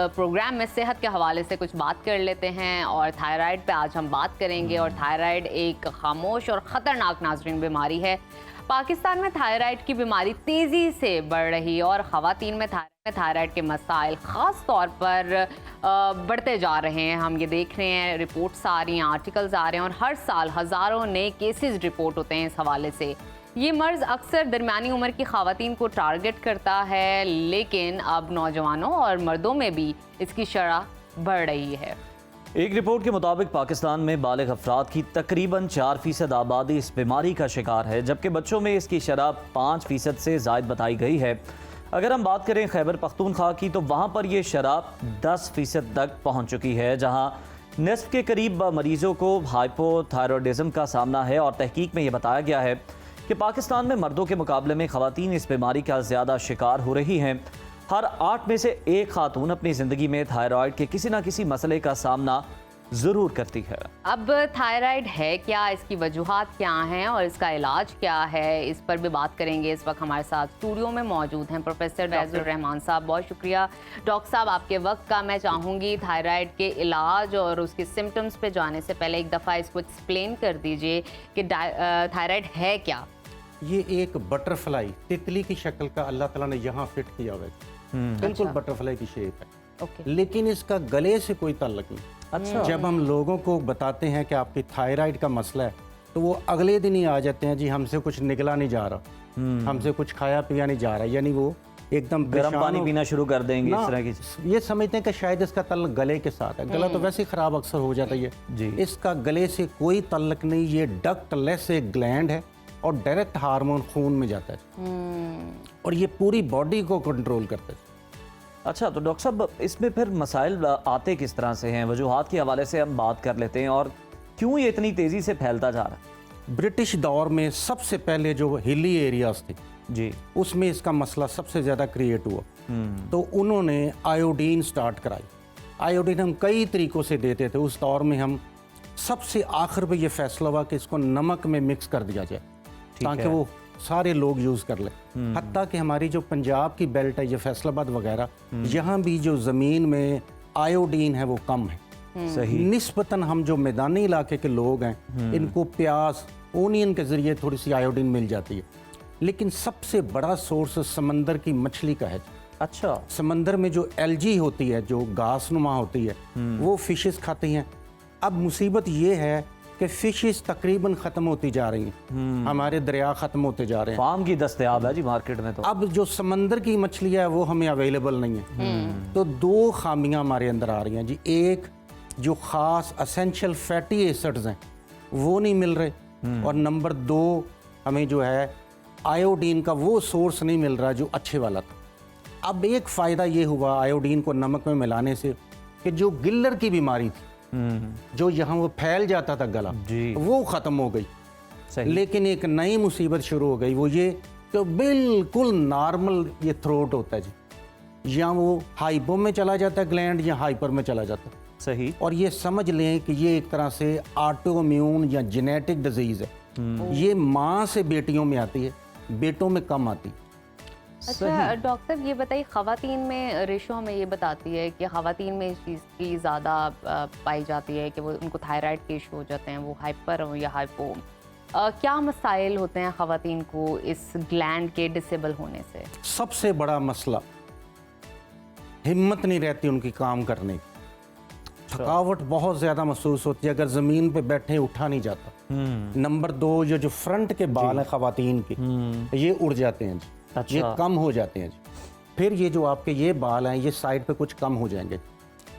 Programme में सेहत के हवाले से कुछ बात कर लेते हैं और थायराइड पे आज हम बात करेंगे। और थायराइड एक खामोश और ख़तरनाक नाज़रीन बीमारी है। पाकिस्तान में थायराइड की बीमारी तेज़ी से बढ़ रही है और ख़वातीन में थायराइड के मसाइल ख़ास तौर पर बढ़ते जा रहे हैं। हम ये देख रहे हैं, रिपोर्ट्स आ रही हैं, आर्टिकल्स आ रहे हैं और हर साल हज़ारों नए केसेस रिपोर्ट होते हैं इस हवाले से। ये मर्ज़ अक्सर दरमियानी उम्र की ख़वातीन को टारगेट करता है, लेकिन अब नौजवानों और मर्दों में भी इसकी शरह बढ़ रही है। एक रिपोर्ट के मुताबिक पाकिस्तान में बालिग अफराद की तकरीबन 4% आबादी इस बीमारी का शिकार है, जबकि बच्चों में इसकी शरह 5% से ज़ायद बताई गई है। अगर हम बात करें खैबर पख्तूनख्वा की, तो वहाँ पर यह शरह 10% तक पहुँच चुकी है, जहाँ निस्फ के करीब मरीज़ों को हाइपोथायरॉयडिज़म का सामना है। और तहकीक में यह बताया गया है कि पाकिस्तान में मर्दों के मुकाबले में ख़वातीन इस बीमारी का ज़्यादा शिकार हो रही हैं। हर 8 में से एक खातून अपनी ज़िंदगी में थायराइड के किसी न किसी मसले का सामना ज़रूर करती है। अब थायराइड है क्या, इसकी वजूहात क्या हैं और इसका इलाज क्या है, इस पर भी बात करेंगे। इस वक्त हमारे साथ स्टूडियो में मौजूद हैं प्रोफेसर फैजुल रहमान साहब। बहुत शुक्रिया डॉक्टर साहब आपके वक्त का। मैं चाहूँगी थायराइड के इलाज और उसके सिम्टम्स पे जाने से पहले एक दफ़ा इसको एक्सप्लेन कर दीजिए कि थायराइड है क्या। ये एक बटरफ्लाई तितली की शक्ल का अल्लाह ताला ने यहाँ फिट किया हुआ है, बिल्कुल बटरफ्लाई की शेप है, लेकिन इसका गले से कोई ताल्लुक नहीं। अच्छा। जब हम लोगों को बताते हैं कि आपकी थायराइड का मसला है, तो वो अगले दिन ही आ जाते हैं, जी हमसे कुछ निकला नहीं जा रहा, हमसे कुछ खाया पिया नहीं जा रहा, यानी वो एकदम गर्म पानी पीना शुरू कर देंगे इस तरह की। ये समझते हैं कि शायद इसका ताल्लुक गले के साथ है। गला तो वैसे ही खराब अक्सर हो जाता है जी। इसका गले से कोई ताल्लुक नहीं। ये डक्टलेस एक ग्लैंड है और डायरेक्ट हार्मोन खून में जाता है और ये पूरी बॉडी को कंट्रोल करता है। अच्छा, तो डॉक्टर साहब इसमें फिर मसाइल आते किस तरह से हैं? वजूहात के हवाले से हम बात कर लेते हैं और क्यों ये इतनी तेज़ी से फैलता जा रहा है? ब्रिटिश दौर में सबसे पहले जो हिली एरियाज थे जी, उसमें इसका मसला सबसे ज़्यादा क्रिएट हुआ, तो उन्होंने आयोडीन स्टार्ट कराई। आयोडीन हम कई तरीक़ों से देते थे उस दौर में। हम सबसे आखिर पे ये फैसला हुआ कि इसको नमक में मिक्स कर दिया जाए ताकि वो सारे लोग यूज़ कर लें। हत्ता कि हमारी जो पंजाब की बेल्ट है, ये फैसलाबाद वगैरह, यहाँ भी जो ज़मीन में आयोडीन है वो कम है। सही। निस्बतन हम जो मैदानी इलाके के लोग हैं, इनको प्याज ओनियन के ज़रिए थोड़ी सी आयोडीन मिल जाती है, लेकिन सबसे बड़ा सोर्स समंदर की मछली का है। अच्छा। समंदर में जो एल्गी होती है, जो घासनुमा होती है, वो फिशेस खाती हैं। अब मुसीबत ये है कि फिशेस तकरीबन ख़त्म होती जा रही हैं, हमारे दरिया ख़त्म होते जा रहे हैं। फार्म की दस्तयाब है जी मार्केट में, तो अब जो समंदर की मछली है वो हमें अवेलेबल नहीं है। तो दो खामियां हमारे अंदर आ रही हैं जी। एक, जो ख़ास असेंशियल फैटी एसिड्स हैं वो नहीं मिल रहे, और नंबर 2, हमें जो है आयोडीन का वो सोर्स नहीं मिल रहा जो अच्छे वाला था। अब एक फ़ायदा ये हुआ आयोडीन को नमक में मिलाने से कि जो गिल्लर की बीमारी थी, जो यहाँ वो फैल जाता था गला, वो ख़त्म हो गई। लेकिन एक नई मुसीबत शुरू हो गई, वो ये कि बिल्कुल नॉर्मल ये थ्रोट होता है जी, या वो हाइपो में चला जाता है ग्लैंड या हाइपर में चला जाता है। सही। और ये समझ लें कि ये एक तरह से ऑटोइम्यून या जेनेटिक डिजीज़ है। ये माँ से बेटियों में आती है, बेटों में कम आती है। अच्छा डॉक्टर साहब, ये बताइए, ख़वातीन में रेशो हमें ये बताती है कि ख़वातीन में इस चीज़ की ज़्यादा पाई जाती है कि वो उनको थायराइड के इशू हो जाते हैं, वो हाइपर हो या हाइपो। क्या मसाइल होते हैं ख़वातीन को इस ग्लैंड के डिसेबल होने से? सबसे बड़ा मसला, हिम्मत नहीं रहती उनकी काम करने की, थकावट बहुत ज़्यादा महसूस होती है, अगर ज़मीन पे बैठे उठा नहीं जाता। नंबर 2, ये जो फ्रंट के बाल हैं ख़वातीन के, ये उड़ जाते हैं जी। अच्छा। ये कम हो जाते हैं जी। फिर ये जो आपके ये बाल हैं, ये साइड पे कुछ कम हो जाएंगे,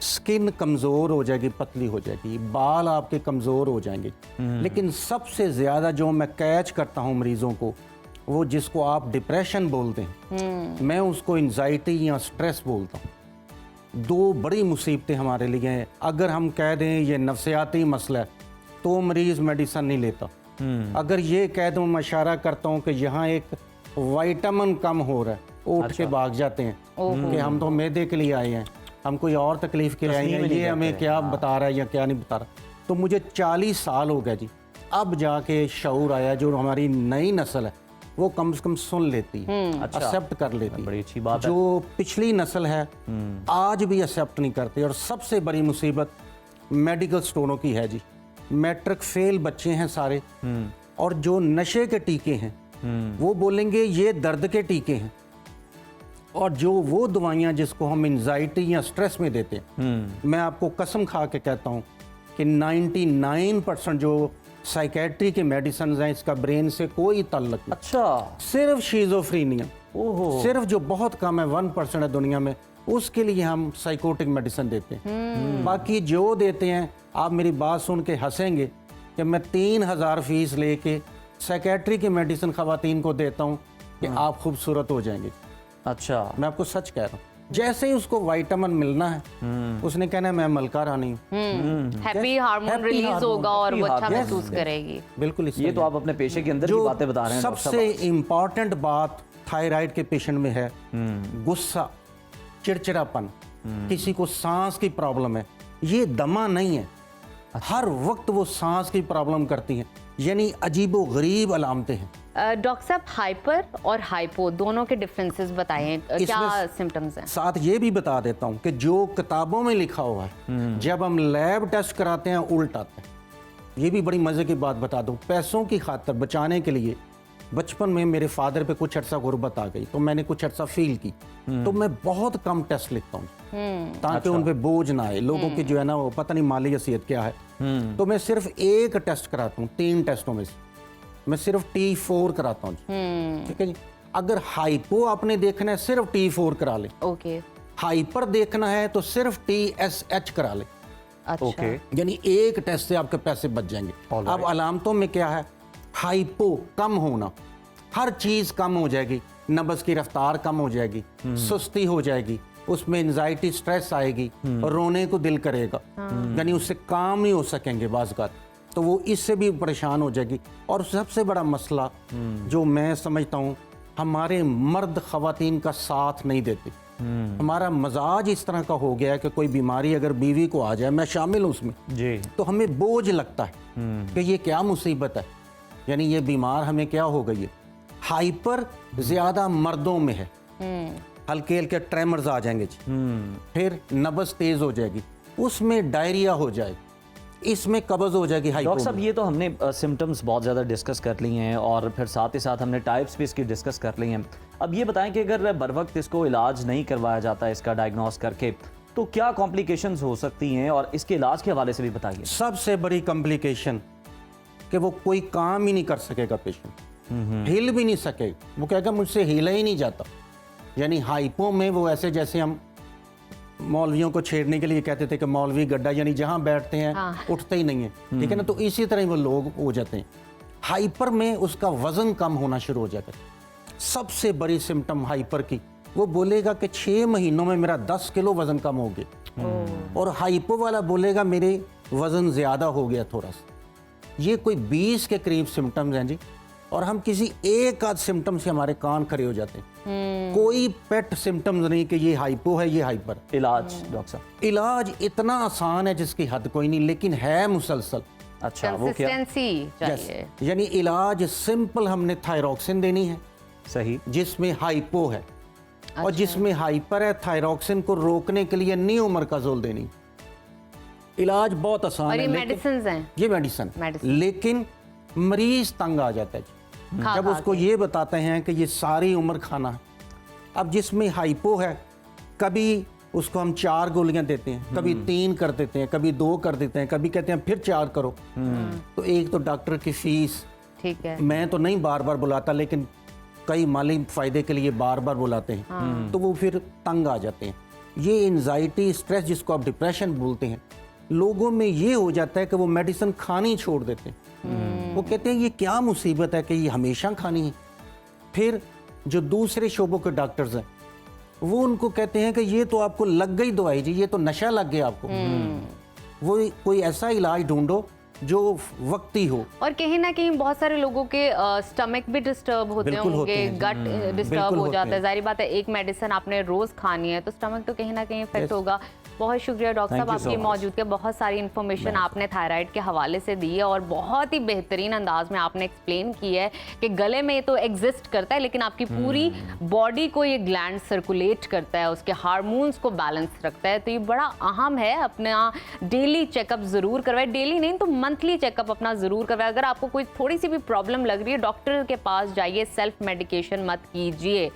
स्किन कमज़ोर हो जाएगी, पतली हो जाएगी, बाल आपके कमज़ोर हो जाएंगे। लेकिन सबसे ज़्यादा जो मैं कैच करता हूँ मरीज़ों को, वो जिसको आप डिप्रेशन बोलते हैं, मैं उसको एंजाइटी या स्ट्रेस बोलता हूँ। 2 बड़ी मुसीबतें हमारे लिए हैं। अगर हम कह दें ये नफ्सियाती मसला है, तो मरीज़ मेडिसन नहीं लेता। अगर ये कह दूँ, मैं इशारा करता हूँ कि यहाँ एक विटामिन कम हो रहा है, उठ के भाग जाते हैं कि हम तो मैदे के लिए आए हैं, हम कोई और तकलीफ के लिए आए हैं, ये हमें क्या बता रहा है या क्या नहीं बता रहा। तो मुझे 40 साल हो गए जी, अब जाके शऊर आया, जो हमारी नई नस्ल है वो कम से कम सुन लेती है, अच्छा। एक्सेप्ट कर लेती है। बड़ी अच्छी बात है। जो पिछली नस्ल है आज भी एक्सेप्ट नहीं करती। और सबसे बड़ी मुसीबत मेडिकल स्टोरों की है जी। मैट्रिक फेल बच्चे हैं सारे, और जो नशे के टीके हैं वो बोलेंगे ये दर्द के टीके हैं, और जो वो दवाइयाँ जिसको हम एंजाइटी या स्ट्रेस में देते हैं, मैं आपको कसम खा के कहता हूँ कि 99% जो साइकेट्री के मेडिसिन हैं इसका ब्रेन से कोई ताल्लुक नहीं। अच्छा। सिर्फ शिज़ोफ्रेनिया, ओहो। सिर्फ जो बहुत कम है 1% है दुनिया में, उसके लिए हम साइकोटिक मेडिसिन देते हैं। बाकी जो देते हैं, आप मेरी बात सुन के हंसेंगे कि मैं 3000 फीस लेके साइकेट्री की मेडिसिन खवातीन को देता हूँ कि आप खूबसूरत हो जाएंगे। अच्छा। मैं आपको सच कह रहा हूँ। जैसे ही उसको विटामिन मिलना है, उसने कहना है मैं मलका रानी हूँ, happy hormone Happy release hormone, होगा और वो happy अच्छा हार्मोन, महसूस करेगी। बिल्कुल। ये तो आप अपने पेशे के अंदर की बातें बता रहे हैं डॉक्टर सबसे साहब। इम्पॉर्टेंट बात थायराइड के पेशेंट में है गुस्सा, चिड़चिड़ापन, किसी को सांस की प्रॉब्लम है, ये दमा नहीं है। हर वक्त वो सांस की प्रॉब्लम करती हैं, यानी अजीबो गरीब अलामतें हैं। डॉक्टर साहब, हाइपर और हाइपो दोनों के डिफरेंसेस बताएं, क्या सिम्टम्स हैं? साथ ये भी बता देता हूँ कि जो किताबों में लिखा हुआ है, जब हम लैब टेस्ट कराते हैं उल्टा आता है। ये भी बड़ी मजे की बात बता दूं, पैसों की खातर बचाने के लिए बचपन में मेरे फादर पे कुछ अर्सा गुर्बत आ गई, तो मैंने कुछ अर्सा फील की, तो मैं बहुत कम टेस्ट लिखता हूँ ताकि उन पे बोझ ना आए। लोगों की जो है ना वो पता नहीं माली हैसियत क्या है, तो मैं सिर्फ एक टेस्ट कराता हूँ 3 टेस्टों में से। मैं सिर्फ T4 कराता हूँ, ठीक है जी। अगर हाइपो आपने देखना है सिर्फ T4 करा ले, ओके। हाइपर देखना है तो सिर्फ TSH करा ले। अच्छा। ओके। यानी एक टेस्ट से आपके पैसे बच जाएंगे। अब अलामतों में क्या है, हाइपो कम होना, हर चीज कम हो जाएगी, नब्ज की रफ्तार कम हो जाएगी, सुस्ती हो जाएगी, उसमें एंजाइटी स्ट्रेस आएगी, रोने को दिल करेगा, यानी उससे काम नहीं हो सकेंगे बाज़, तो वो इससे भी परेशान हो जाएगी। और सबसे बड़ा मसला जो मैं समझता हूँ, हमारे मर्द खवातीन का साथ नहीं देते। हमारा मजाज इस तरह का हो गया है कि कोई बीमारी अगर बीवी को आ जाए, मैं शामिल हूँ उसमें जी, तो हमें बोझ लगता है कि ये क्या मुसीबत है, यानी ये बीमार हमें क्या हो गई है। हाइपर ज्यादा मर्दों में है, हल्के हल्के ट्रेमर्स आ जाएंगे जी, फिर नब्ज तेज हो जाएगी, उसमें डायरिया हो जाएगी, इसमें कब्ज हो जाएगी। डॉक्टर साहब ये तो हमने सिम्टम्स बहुत ज़्यादा डिस्कस कर लिए हैं और फिर साथ ही साथ हमने टाइप्स भी इसकी डिस्कस कर ली हैं। अब ये बताएं कि अगर बर वक्त इसको इलाज नहीं करवाया जाता है इसका डायग्नोस करके, तो क्या कॉम्प्लिकेशंस हो सकती हैं, और इसके इलाज के हवाले से भी बताइए। सबसे बड़ी कॉम्प्लिकेशन कि वो कोई काम ही नहीं कर सकेगा, पेशेंट हिल भी नहीं सकेगा, वो कहेगा मुझसे हिला ही नहीं जाता। यानी हाइपो में वो ऐसे जैसे हम मौलवियों को छेड़ने के लिए कहते थे कि मौलवी गड्ढा, यानी जहां बैठते हैं उठते ही नहीं है, ठीक है ना, तो इसी तरह वो लोग हो जाते हैं। हाइपर में उसका वजन कम होना शुरू हो जाता है। सबसे बड़ी सिम्टम हाइपर की, वो बोलेगा कि 6 महीनों में मेरा 10 किलो वजन कम हो गया, और हाइपो वाला बोलेगा मेरे वजन ज्यादा हो गया थोड़ा सा। ये कोई 20 के करीब सिम्टम्स हैं जी, और हम किसी एक आध सिम्टम से हमारे कान खड़े हो जाते हैं। कोई पेट सिम्टम्स नहीं कि ये हाइपो है, ये हाइपर। इलाज डॉक्टर साहब? इलाज इतना आसान है जिसकी हद कोई नहीं, लेकिन है मुसलसल। अच्छा, वो क्या? कंसिस्टेंसी चाहिए। यानी इलाज सिंपल, हमने थायरॉक्सिन देनी है सही, जिसमें हाइपो है, और जिसमें हाइपर है थायरॉक्सिन को रोकने के लिए नियोमरकाजोल देनी। इलाज बहुत आसान और है, ये लेकिन मेडिसिन हैं, ये मेडिसिन, लेकिन मरीज तंग आ जाता है जब उसको ये बताते हैं कि ये सारी उम्र खाना है। अब जिसमें हाइपो है, कभी उसको हम 4 गोलियां देते हैं, कभी 3 कर देते हैं, कभी 2 कर देते हैं, कभी कहते हैं फिर 4 करो। तो एक तो डॉक्टर की फीस, ठीक है, मैं तो नहीं बार बार बुलाता, लेकिन कई माली फायदे के लिए बार बार बुलाते हैं, तो वो फिर तंग आ जाते हैं। ये एंजाइटी स्ट्रेस, जिसको आप डिप्रेशन बोलते हैं, लोगों में ये हो जाता है कि वो मेडिसिन खानी छोड़ देते हैं। वो कहते हैं ये क्या मुसीबत है कि ये हमेशा खानी है। फिर जो दूसरे शोबों के डॉक्टर्स हैं, वो उनको कहते हैं कि ये तो आपको लग गई दवाई जी, ये तो नशा लग गया आपको, वो कोई ऐसा इलाज ढूंढो जो वक्ती हो। और कहीं ना कहीं बहुत सारे लोगों के स्टमक भी डिस्टर्ब होते होंगे, गट डिस्टर्ब हो जाता है। जाहिर बात है, एक मेडिसिन आपने रोज खानी है तो स्टमक तो कहीं ना कहीं इफेक्ट होगा। बहुत शुक्रिया डॉक्टर Thank साहब, you so आपकी much. मौजूदगी। बहुत सारी इन्फॉर्मेशन आपने थायराइड के हवाले से दी है और बहुत ही बेहतरीन अंदाज में आपने एक्सप्लेन की है कि गले में तो एग्जिस्ट करता है लेकिन आपकी पूरी बॉडी को ये ग्लैंड सर्कुलेट करता है, उसके हार्मोन्स को बैलेंस रखता है। तो ये बड़ा अहम है, अपना डेली चेकअप ज़रूर करवाए, डेली नहीं तो मंथली चेकअप अपना ज़रूर करवाए। अगर आपको कोई थोड़ी सी भी प्रॉब्लम लग रही है डॉक्टर के पास जाइए, सेल्फ मेडिकेशन मत कीजिए।